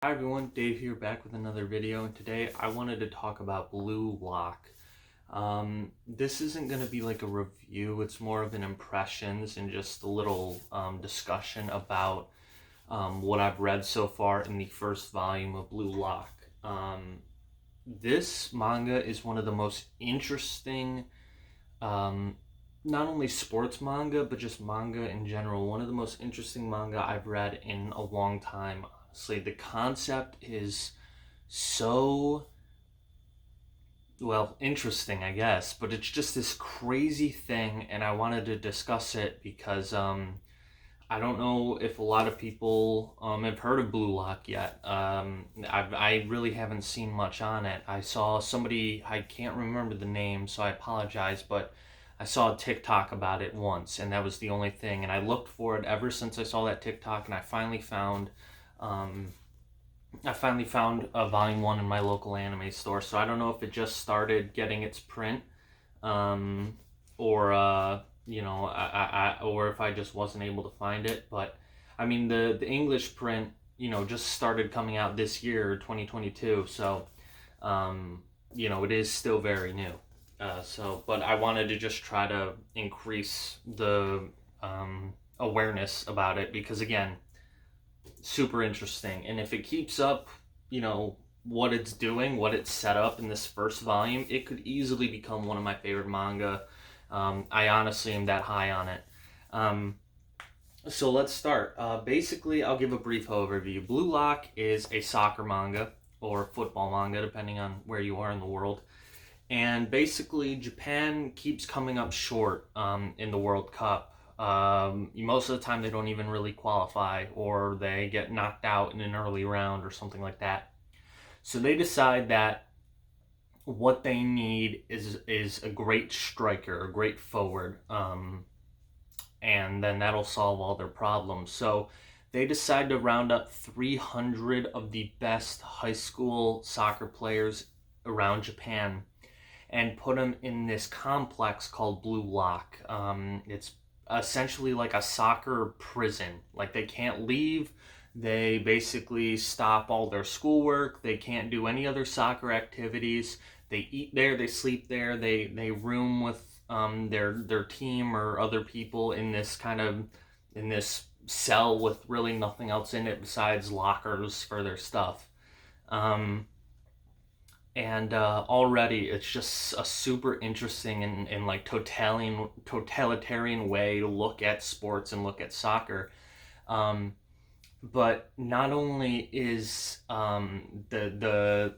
Hi everyone, Dave here back with another video, and today I wanted to talk about Blue Lock. This isn't going to be like a review, it's more of an impressions and just a little discussion about what I've read so far in the first volume of Blue Lock. This manga is one of the most interesting, not only sports manga, but just manga in general. One of the most interesting manga I've read in a long time. Honestly, the concept is so, well, interesting, I guess, but it's just this crazy thing, and I wanted to discuss it because I don't know if a lot of people have heard of Blue Lock yet. I really haven't seen much on it. I saw somebody, I can't remember the name, so I apologize, but I saw a TikTok about it once, and that was the only thing. And I looked for it ever since I saw that TikTok, and um, I finally found a volume one in my local anime store. So I don't know if it just started getting its print, um, or or if I just wasn't able to find it. But I mean, the English print, just started coming out this year, 2022. So it is still very new. But I wanted to just try to increase the awareness about it because, again, super interesting. And if it keeps up, what it's doing, what it's set up in this first volume, it could easily become one of my favorite manga. I honestly am that high on it. So let's start. Basically, I'll give a brief overview. Blue Lock is a soccer manga or football manga, depending on where you are in the world. And basically, Japan keeps coming up short in the World Cup. Most of the time, they don't even really qualify, or they get knocked out in an early round or something like that. So they decide that what they need is a great striker, a great forward, and then that'll solve all their problems. So they decide to round up 300 of the best high school soccer players around Japan and put them in this complex called Blue Lock. It's essentially like a soccer prison. Like, they can't leave. They basically stop all their schoolwork. They can't do any other soccer activities. They eat there. They sleep there. They room with their team or other people in this cell with really nothing else in it besides lockers for their stuff. And already it's just a super interesting and like totalitarian way to look at sports and look at soccer. But not only is the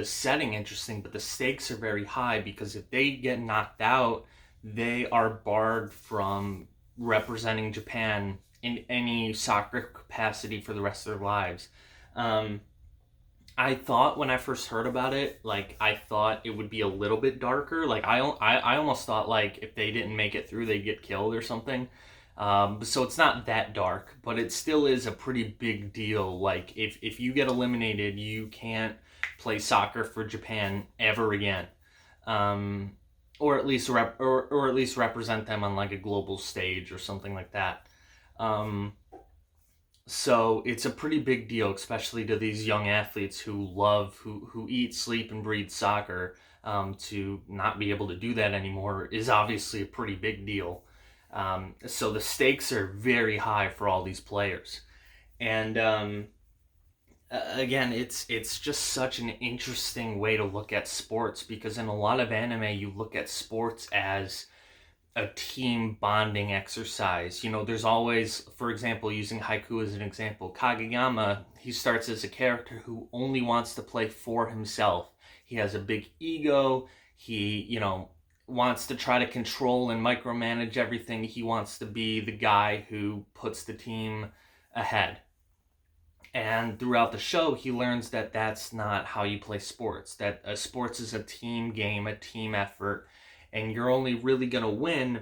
setting interesting, but the stakes are very high because if they get knocked out, they are barred from representing Japan in any soccer capacity for the rest of their lives. I thought when I first heard about it, like, I thought it would be a little bit darker. Like, I almost thought, like, if they didn't make it through, they'd get killed or something. So it's not that dark, but it still is a pretty big deal. Like, if you get eliminated, you can't play soccer for Japan ever again. Or at least or at least represent them on like a global stage or something like that. So it's a pretty big deal, especially to these young athletes who eat, sleep, and breathe soccer. To not be able to do that anymore is obviously a pretty big deal. So the stakes are very high for all these players. And again, it's just such an interesting way to look at sports because in a lot of anime, you look at sports as a team bonding exercise. There's always, for example, using haiku as an example, Kageyama, he starts as a character who only wants to play for himself. He has a big ego. He, wants to try to control and micromanage everything. He wants to be the guy who puts the team ahead. And throughout the show, he learns that that's not how you play sports, that sports is a team game, a team effort, and you're only really going to win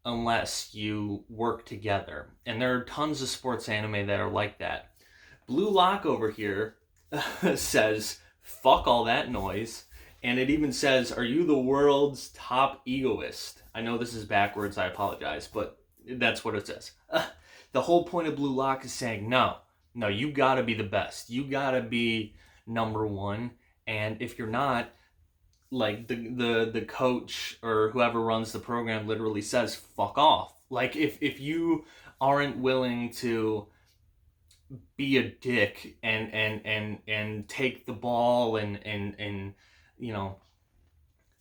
unless you work together. And there are tons of sports anime that are like that. Blue Lock over here says, fuck all that noise. And it even says, are you the world's top egoist? I know this is backwards, I apologize, but that's what it says. The whole point of Blue Lock is saying, no, No, you gotta be the best. You gotta be number one. And if you're not, like the coach or whoever runs the program literally says, fuck off. Like if you aren't willing to be a dick and take the ball and you know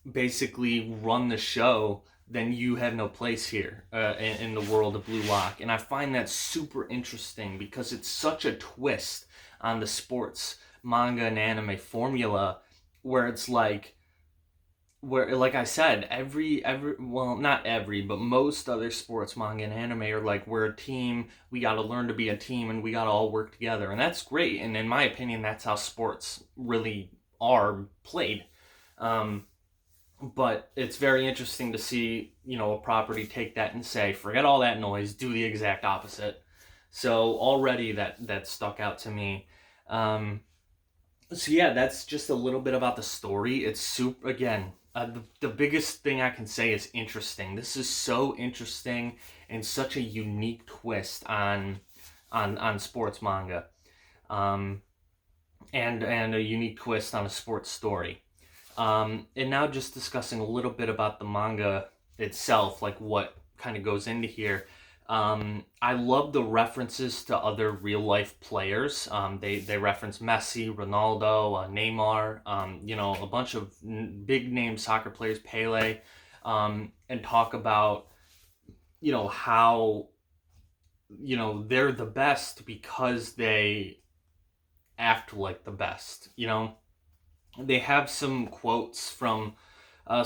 basically run the show, then you have no place here in the world of Blue Lock. And I find that super interesting because it's such a twist on the sports manga and anime formula, where it's like, where, like I said, every well, not every, but most other sports manga and anime are like, we're a team, we got to learn to be a team, and we got to all work together. And that's great, and in my opinion, that's how sports really are played. But it's very interesting to see, a property take that and say, forget all that noise, do the exact opposite. So already that stuck out to me. So yeah, that's just a little bit about the story. It's super, again, the biggest thing I can say is interesting. This is so interesting and such a unique twist on sports manga, and a unique twist on a sports story. And now just discussing a little bit about the manga itself, like what kind of goes into here. I love the references to other real life players. They reference Messi, Ronaldo, Neymar, a bunch of big name soccer players, Pele, and talk about, how, they're the best because they act like the best. They have some quotes from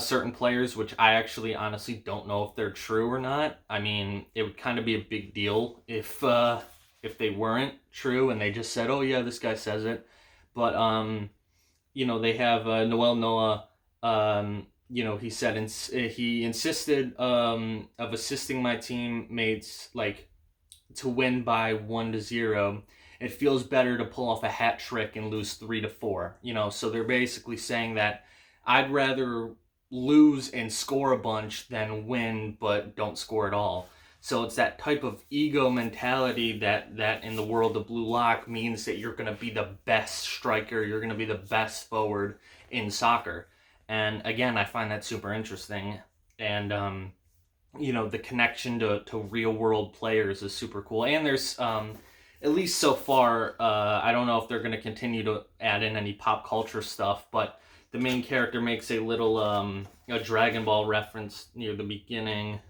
certain players, which I actually honestly don't know if they're true or not. I mean, it would kind of be a big deal if they weren't true and they just said, "Oh yeah, this guy says it." But they have Noel Noah. He said he insisted of assisting my teammates like to win by 1-0. It feels better to pull off a hat trick and lose 3-4. So they're basically saying that I'd rather lose and score a bunch than win but don't score at all. So it's that type of ego mentality that in the world of Blue Lock means that you're going to be the best striker, you're going to be the best forward in soccer. And again, I find that super interesting. And the connection to real world players is super cool. And there's at least so far, I don't know if they're going to continue to add in any pop culture stuff, but the main character makes a little a Dragon Ball reference near the beginning.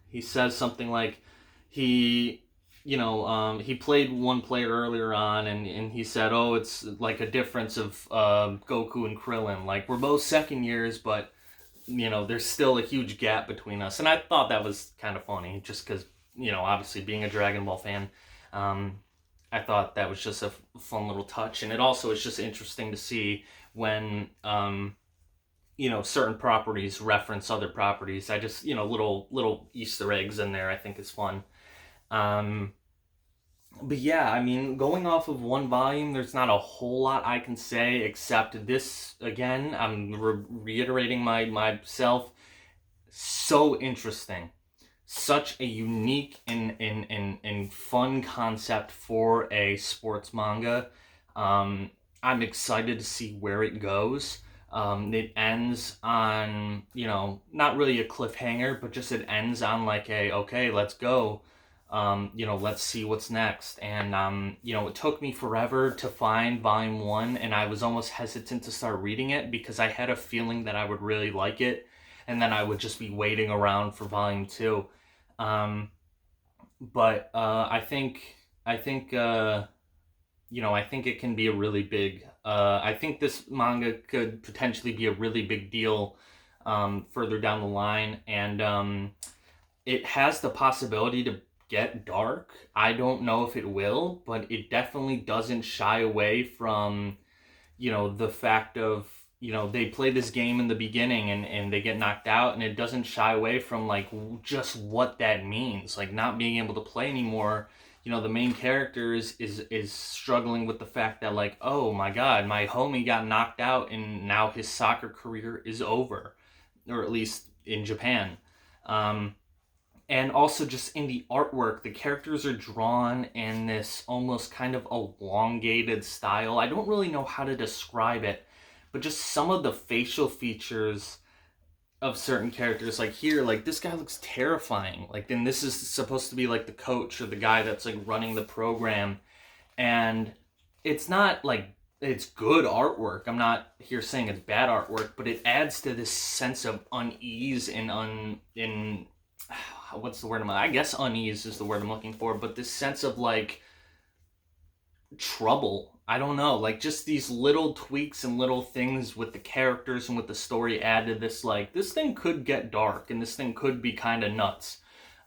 He says something like he played one player earlier on, and he said, oh, it's like a difference of Goku and Krillin. Like, we're both second years, but there's still a huge gap between us. And I thought that was kind of funny, just because, obviously being a Dragon Ball fan, I thought that was just a fun little touch. And it also is just interesting to see when, certain properties reference other properties. I just, little Easter eggs in there I think is fun. But yeah, I mean, going off of one volume, there's not a whole lot I can say, except this, again, I'm reiterating myself, so interesting. Such a unique and fun concept for a sports manga. I'm excited to see where it goes. It ends on, not really a cliffhanger, but just it ends on like okay, let's go. Let's see what's next. And, it took me forever to find volume 1, and I was almost hesitant to start reading it because I had a feeling that I would really like it, and then I would just be waiting around for volume 2. But I think it can be a really big, I think this manga could potentially be a really big deal further down the line, and it has the possibility to get dark. I don't know if it will, but it definitely doesn't shy away from, the fact of, they play this game in the beginning and they get knocked out, and it doesn't shy away from like just what that means, like not being able to play anymore. The main character is struggling with the fact that like, oh my god, my homie got knocked out and now his soccer career is over, or at least in Japan. And also just in the artwork, the characters are drawn in this almost kind of elongated style. I don't really know how to describe it, but just some of the facial features of certain characters, like here, like this guy looks terrifying. Like, then this is supposed to be like the coach or the guy that's like running the program, and it's not like it's good artwork. I'm not here saying it's bad artwork, but it adds to this sense of unease and what's the word I guess unease is the word I'm looking for, but this sense of like trouble. I don't know, like just these little tweaks and little things with the characters and with the story add to this, like, this thing could get dark and this thing could be kind of nuts.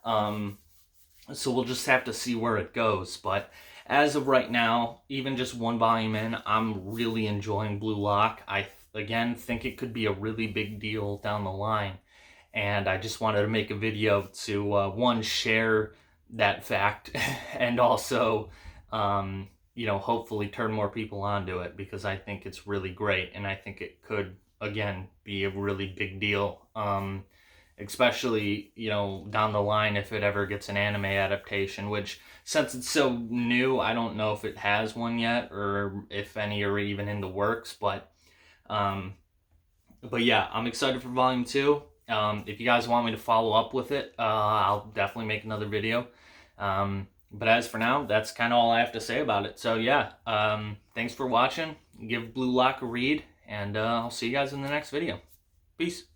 So we'll just have to see where it goes. But as of right now, even just one volume in, I'm really enjoying Blue Lock. I, again, think it could be a really big deal down the line. And I just wanted to make a video to, one, share that fact, and also, you know, hopefully turn more people onto it, because I think it's really great, and I think it could, again, be a really big deal, especially, you know, down the line if it ever gets an anime adaptation, which, since it's so new, I don't know if it has one yet, or if any are even in the works, but yeah, I'm excited for Volume 2. If you guys want me to follow up with it, I'll definitely make another video. But as for now, that's kind of all I have to say about it. So yeah, thanks for watching. Give Blue Lock a read, and I'll see you guys in the next video. Peace.